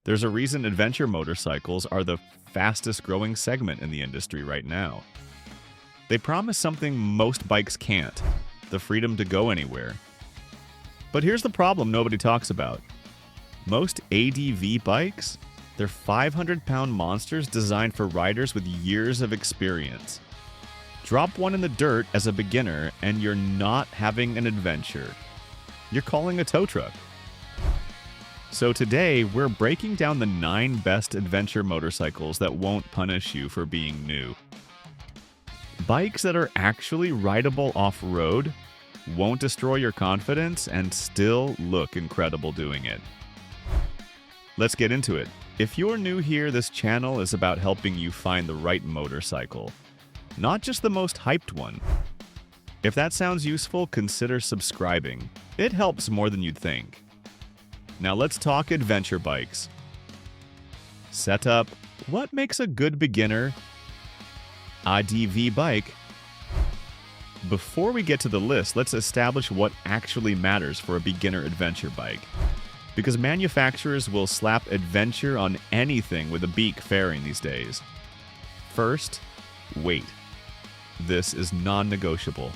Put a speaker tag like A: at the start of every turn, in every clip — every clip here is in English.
A: There's a reason adventure motorcycles are the fastest growing segment in the industry right now. They promise something most bikes can't: the freedom to go anywhere. But here's the problem nobody talks about. Most ADV bikes, they're 500-pound monsters designed for riders with years of experience. Drop one in the dirt as a beginner and you're not having an adventure. You're calling a tow truck. So today, we're breaking down the 9 best adventure motorcycles that won't punish you for being new. Bikes that are actually rideable off-road, won't destroy your confidence, and still look incredible doing it. Let's get into it. If you're new here, this channel is about helping you find the right motorcycle, not just the most hyped one. If that sounds useful, consider subscribing. It helps more than you'd think. Now let's talk adventure bikes. Setup. What makes a good beginner ADV bike? Before we get to the list, let's establish what actually matters for a beginner adventure bike. Because manufacturers will slap adventure on anything with a beak fairing these days. First, weight. This is non-negotiable.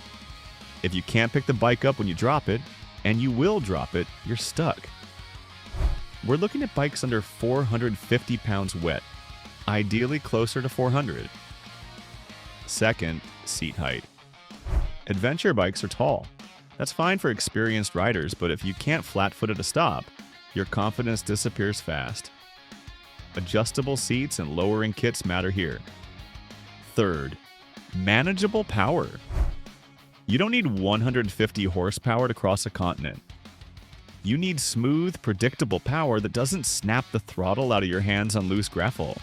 A: If you can't pick the bike up when you drop it, and you will drop it, you're stuck. We're looking at bikes under 450 pounds wet, ideally closer to 400. Second, seat height. Adventure bikes are tall. That's fine for experienced riders, but if you can't flat-foot at a stop, your confidence disappears fast. Adjustable seats and lowering kits matter here. Third, manageable power. You don't need 150 horsepower to cross a continent. You need smooth, predictable power that doesn't snap the throttle out of your hands on loose gravel.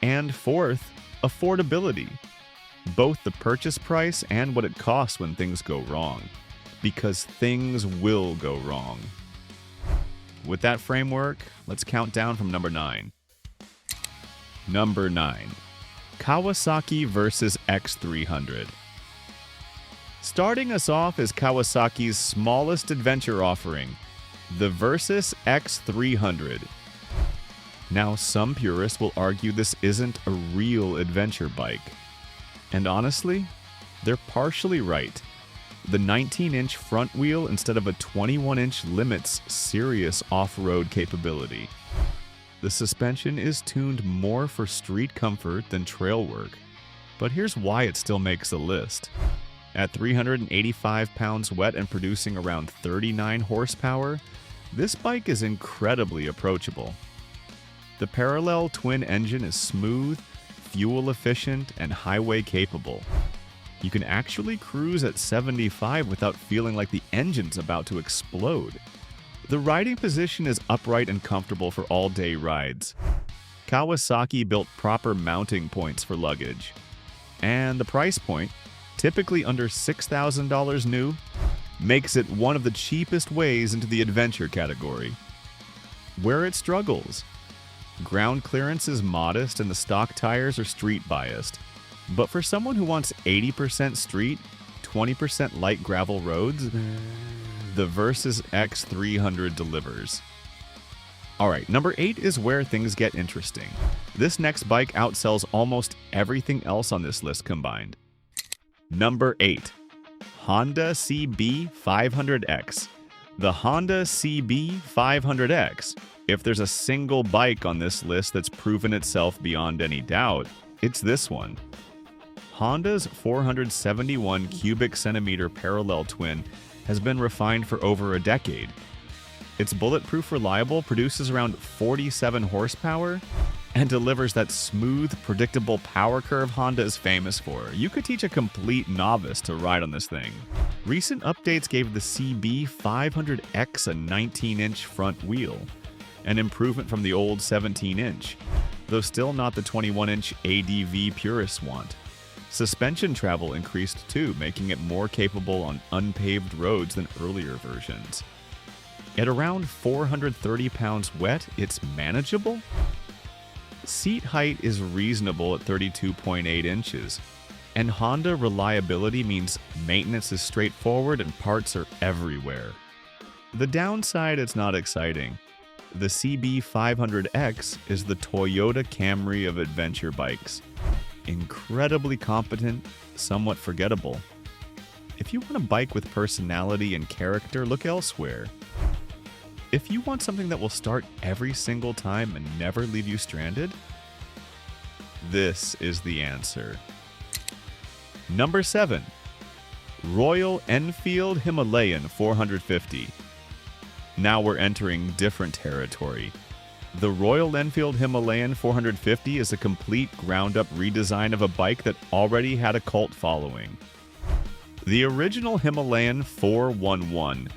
A: And fourth, affordability. Both the purchase price and what it costs when things go wrong. Because things will go wrong. With that framework, let's count down from number 9. Number 9. Kawasaki Versys-X 300. Starting us off is Kawasaki's smallest adventure offering, the Versys-X 300. Now, some purists will argue this isn't a real adventure bike. And honestly, they're partially right. The 19-inch front wheel instead of a 21-inch limits serious off-road capability. The suspension is tuned more for street comfort than trail work. But here's why it still makes the list. At 385 pounds wet and producing around 39 horsepower, this bike is incredibly approachable. The parallel twin engine is smooth, fuel efficient, and highway capable. You can actually cruise at 75 without feeling like the engine's about to explode. The riding position is upright and comfortable for all-day rides. Kawasaki built proper mounting points for luggage. And the price point, typically under $6,000 new, makes it one of the cheapest ways into the adventure category. Where it struggles. Ground clearance is modest and the stock tires are street biased. But for someone who wants 80% street, 20% light gravel roads, the Versys-X 300 delivers. Alright, number 8 is where things get interesting. This next bike outsells almost everything else on this list combined. Number 8. Honda CB500X. The Honda CB500X. If there's a single bike on this list that's proven itself beyond any doubt, it's this one. Honda's 471 cubic centimeter parallel twin has been refined for over a decade. It's bulletproof reliable, produces around 47 horsepower, and delivers that smooth, predictable power curve Honda is famous for. You could teach a complete novice to ride on this thing. Recent updates gave the CB500X a 19-inch front wheel, an improvement from the old 17-inch, though still not the 21-inch ADV purists want. Suspension travel increased too, making it more capable on unpaved roads than earlier versions. At around 430 pounds wet, it's manageable? Seat height is reasonable at 32.8 inches, and Honda reliability means maintenance is straightforward and parts are everywhere. The downside, it's not exciting. The CB500X is the Toyota Camry of adventure bikes. Incredibly competent, somewhat forgettable. If you want a bike with personality and character, look elsewhere. If you want something that will start every single time and never leave you stranded, this is the answer. Number 7. Royal Enfield Himalayan 450. Now we're entering different territory. The Royal Enfield Himalayan 450 is a complete ground-up redesign of a bike that already had a cult following. The original Himalayan 411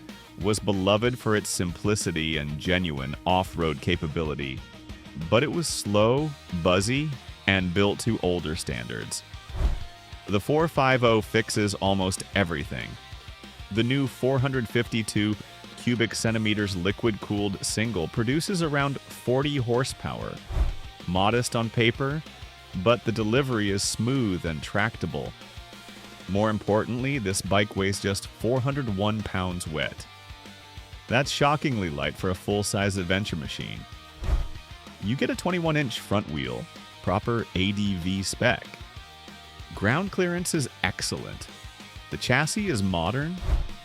A: was beloved for its simplicity and genuine off-road capability, but it was slow, buzzy, and built to older standards. The 450 fixes almost everything. The new 452 cubic centimeters liquid-cooled single produces around 40 horsepower. Modest on paper, but the delivery is smooth and tractable. More importantly, this bike weighs just 401 pounds wet. That's shockingly light for a full-size adventure machine. You get a 21-inch front wheel, proper ADV spec. Ground clearance is excellent. The chassis is modern.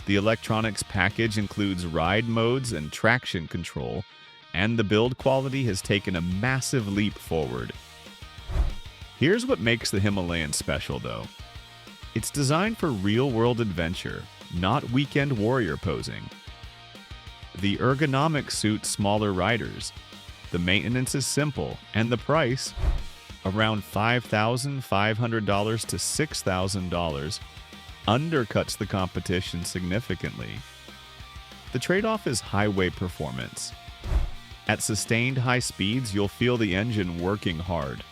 A: The electronics package includes ride modes and traction control, and the build quality has taken a massive leap forward. Here's what makes the Himalayan special, though. It's designed for real-world adventure, not weekend warrior posing. The ergonomics suit smaller riders. The maintenance is simple, and the price, around $5,500 to $6,000, undercuts the competition significantly. The trade-off is highway performance. At sustained high speeds, you'll feel the engine working hard.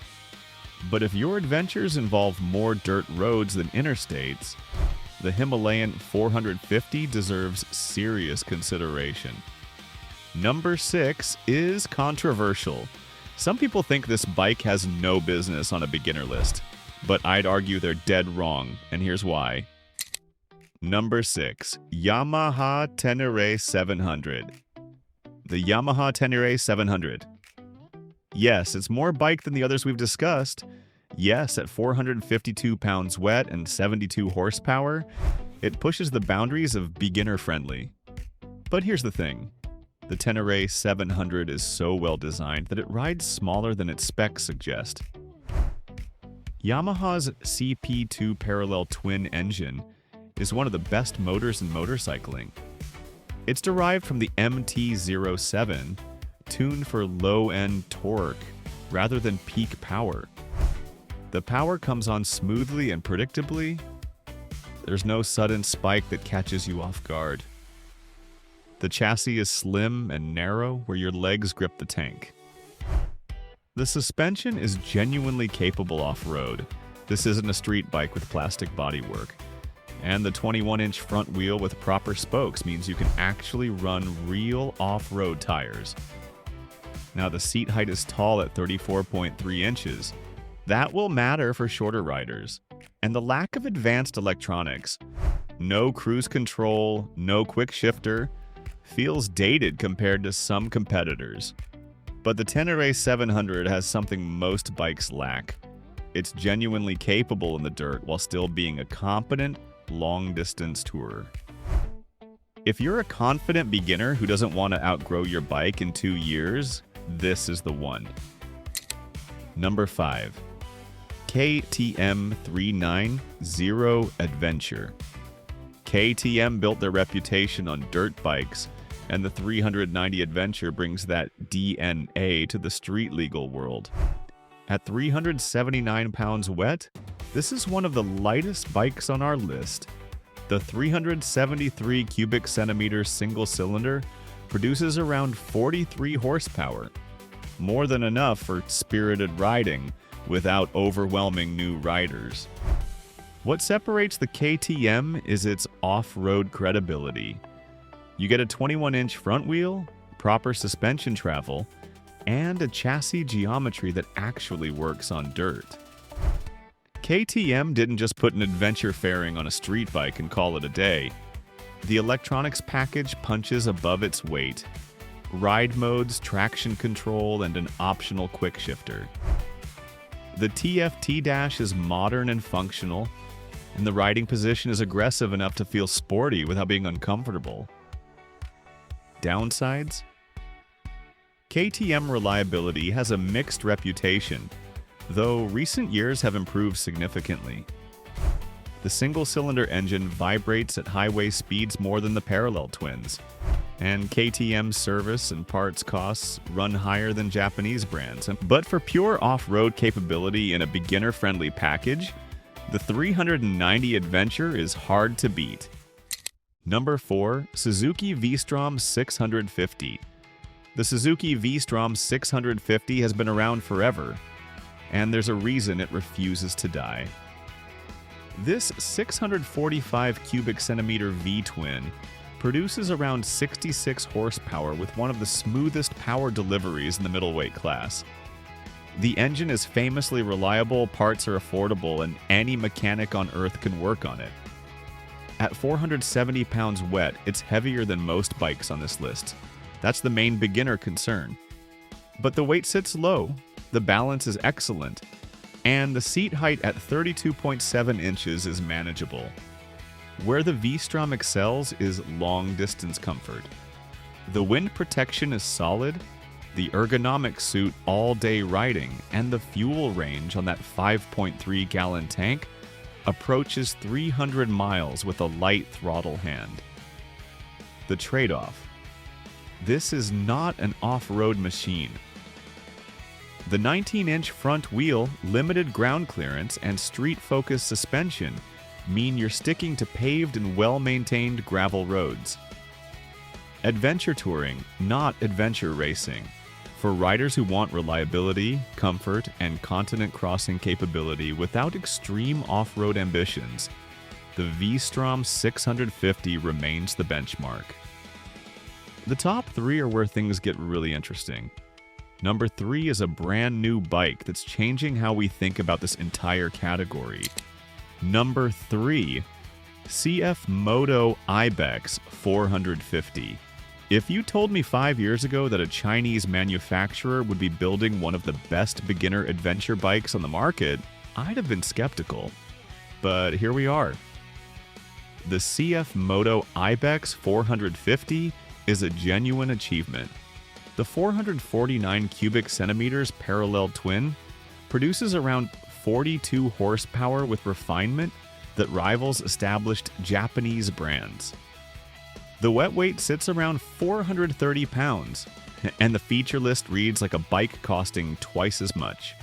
A: But if your adventures involve more dirt roads than interstates, the Himalayan 450 deserves serious consideration. Number 6 is controversial. Some people think this bike has no business on a beginner list, but I'd argue they're dead wrong, and here's why. Number 6. Yamaha Tenere 700. The Yamaha Tenere 700. Yes, it's more bike than the others we've discussed. Yes, at 452 pounds wet and 72 horsepower, it pushes the boundaries of beginner-friendly. But here's the thing. The Tenere 700 is so well designed that it rides smaller than its specs suggest. Yamaha's CP2 parallel twin engine is one of the best motors in motorcycling. It's derived from the MT-07, tuned for low-end torque rather than peak power. The power comes on smoothly and predictably. There's no sudden spike that catches you off guard. The chassis is slim and narrow where your legs grip the tank. The suspension is genuinely capable off-road. This isn't a street bike with plastic bodywork. And the 21-inch front wheel with proper spokes means you can actually run real off-road tires. Now the seat height is tall at 34.3 inches. That will matter for shorter riders. And the lack of advanced electronics, no cruise control, no quick shifter, feels dated compared to some competitors. But the Tenere 700 has something most bikes lack. It's genuinely capable in the dirt while still being a competent, long-distance tourer. If you're a confident beginner who doesn't want to outgrow your bike in 2 years, this is the one. Number 5. KTM 390 Adventure. KTM built their reputation on dirt bikes, and the 390 Adventure brings that DNA to the street-legal world. At 379 pounds wet, this is one of the lightest bikes on our list. The 373 cubic centimeter single cylinder produces around 43 horsepower, more than enough for spirited riding without overwhelming new riders. What separates the KTM is its off-road credibility. You get a 21-inch front wheel, proper suspension travel, and a chassis geometry that actually works on dirt. KTM didn't just put an adventure fairing on a street bike and call it a day. The electronics package punches above its weight. ride modes, traction control, and an optional quick shifter. The TFT dash is modern and functional, and the riding position is aggressive enough to feel sporty without being uncomfortable. Downsides? KTM reliability has a mixed reputation, though recent years have improved significantly. The single-cylinder engine vibrates at highway speeds more than the parallel twins, and KTM service and parts costs run higher than Japanese brands. But for pure off-road capability in a beginner-friendly package, the 390 Adventure is hard to beat. Number 4. Suzuki V-Strom 650. The Suzuki V-Strom 650 has been around forever, and there's a reason it refuses to die. This 645 cubic centimeter V-twin produces around 66 horsepower with one of the smoothest power deliveries in the middleweight class. The engine is famously reliable, parts are affordable, and any mechanic on Earth can work on it. At 470 pounds wet, it's heavier than most bikes on this list. That's the main beginner concern. But the weight sits low, the balance is excellent, and the seat height at 32.7 inches is manageable. Where the V-Strom excels is long-distance comfort. The wind protection is solid, the ergonomics suit all-day riding, and the fuel range on that 5.3-gallon tank approaches 300 miles with a light throttle hand. The trade-off. This is not an off-road machine. The 19-inch front wheel, limited ground clearance, and street-focused suspension mean you're sticking to paved and well-maintained gravel roads. Adventure touring, not adventure racing. For riders who want reliability, comfort, and continent-crossing capability without extreme off-road ambitions, the V-Strom 650 remains the benchmark. The top 3 are where things get really interesting. Number 3 is a brand new bike that's changing how we think about this entire category. Number 3, CF Moto Ibex 450. If you told me 5 years ago that a Chinese manufacturer would be building one of the best beginner adventure bikes on the market, I'd have been skeptical. But here we are. The CF Moto Ibex 450 is a genuine achievement. The 449 cubic centimeters parallel twin produces around 42 horsepower with refinement that rivals established Japanese brands. The wet weight sits around 430 pounds, and the feature list reads like a bike costing twice as much.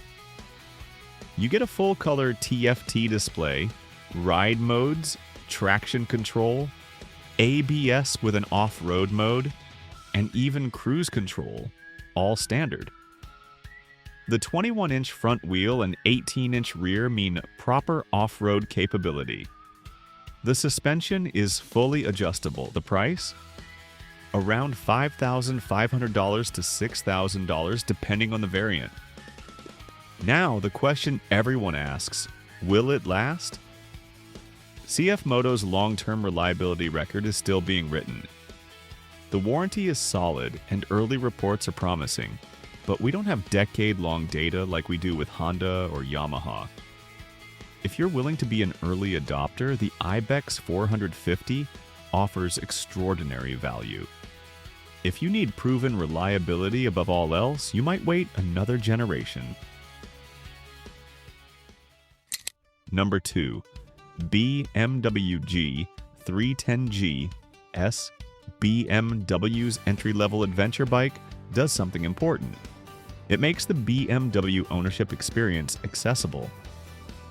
A: You get a full-color TFT display, ride modes, traction control, ABS with an off-road mode, and even cruise control, all standard. The 21-inch front wheel and 18-inch rear mean proper off-road capability. The suspension is fully adjustable. The price? Around $5,500 to $6,000 depending on the variant. Now, the question everyone asks, will it last? CF Moto's long-term reliability record is still being written. The warranty is solid and early reports are promising, but we don't have decade-long data like we do with Honda or Yamaha. If you're willing to be an early adopter, the Ibex 450 offers extraordinary value. If you need proven reliability above all else, you might wait another generation. Number 2. BMW G310G S. BMW's entry-level adventure bike does something important. It makes the BMW ownership experience accessible.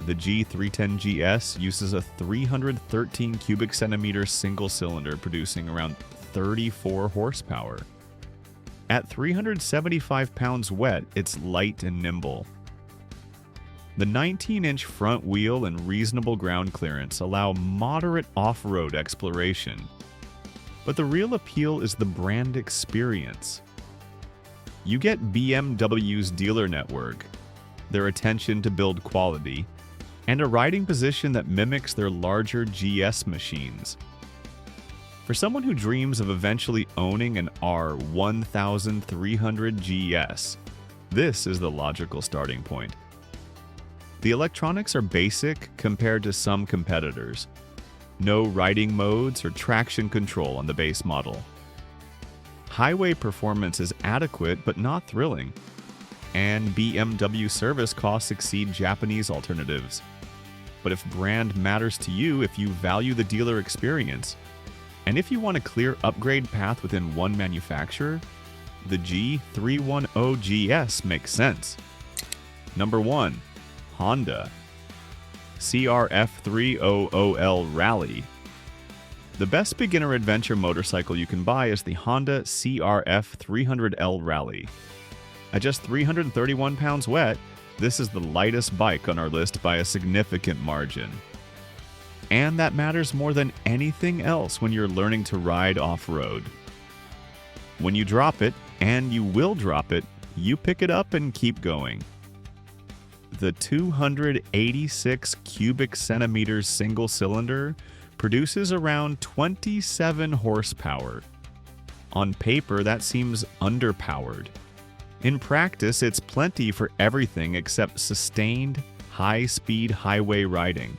A: The G310GS uses a 313 cubic centimeter single cylinder producing around 34 horsepower. At 375 pounds wet, it's light and nimble. The 19-inch front wheel and reasonable ground clearance allow moderate off-road exploration. But the real appeal is the brand experience. You get BMW's dealer network, their attention to build quality, and a riding position that mimics their larger GS machines. For someone who dreams of eventually owning an R1300 GS, this is the logical starting point. The electronics are basic compared to some competitors. No riding modes or traction control on the base model. Highway performance is adequate but not thrilling, and BMW service costs exceed Japanese alternatives. But if brand matters to you, if you value the dealer experience, and if you want a clear upgrade path within one manufacturer, the G310GS makes sense. Number 1. Honda CRF300L Rally. The best beginner adventure motorcycle you can buy is the Honda CRF300L Rally. At just 331 pounds wet, this is the lightest bike on our list by a significant margin. And that matters more than anything else when you're learning to ride off-road. When you drop it, and you will drop it, you pick it up and keep going. The 286 cubic centimeters single cylinder produces around 27 horsepower. On paper, that seems underpowered. In practice, it's plenty for everything except sustained, high-speed highway riding.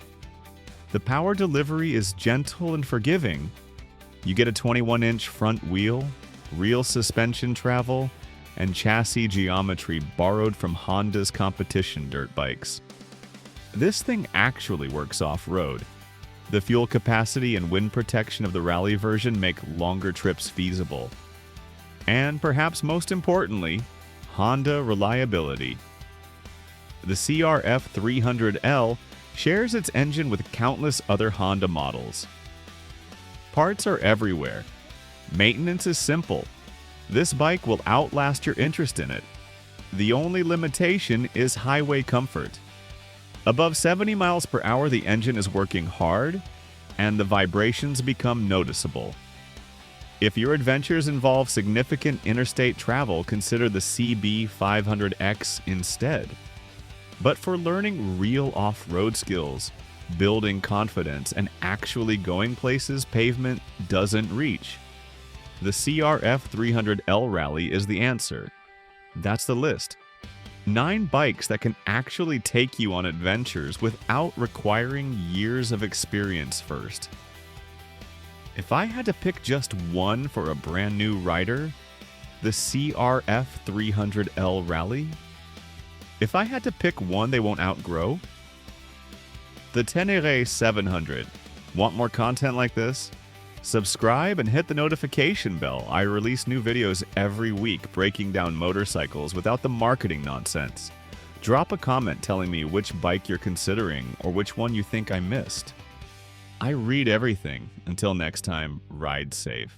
A: The power delivery is gentle and forgiving. You get a 21-inch front wheel, real suspension travel, and chassis geometry borrowed from Honda's competition dirt bikes. This thing actually works off-road. The fuel capacity and wind protection of the Rally version make longer trips feasible. And perhaps most importantly, Honda reliability. The CRF300L shares its engine with countless other Honda models. Parts are everywhere. Maintenance is simple. This bike will outlast your interest in it. The only limitation is highway comfort. Above 70 miles per hour, the engine is working hard, and the vibrations become noticeable. If your adventures involve significant interstate travel, consider the CB500X instead. But for learning real off-road skills, building confidence, and actually going places pavement doesn't reach, the CRF300L Rally is the answer. That's the list. 9 bikes that can actually take you on adventures without requiring years of experience first. If I had to pick just one for a brand new rider, the CRF300L Rally. If I had to pick one they won't outgrow, the Tenere 700. Want more content like this? Subscribe and hit the notification bell. I release new videos every week breaking down motorcycles without the marketing nonsense. Drop a comment telling me which bike you're considering or which one you think I missed. I read everything. Until next time, ride safe.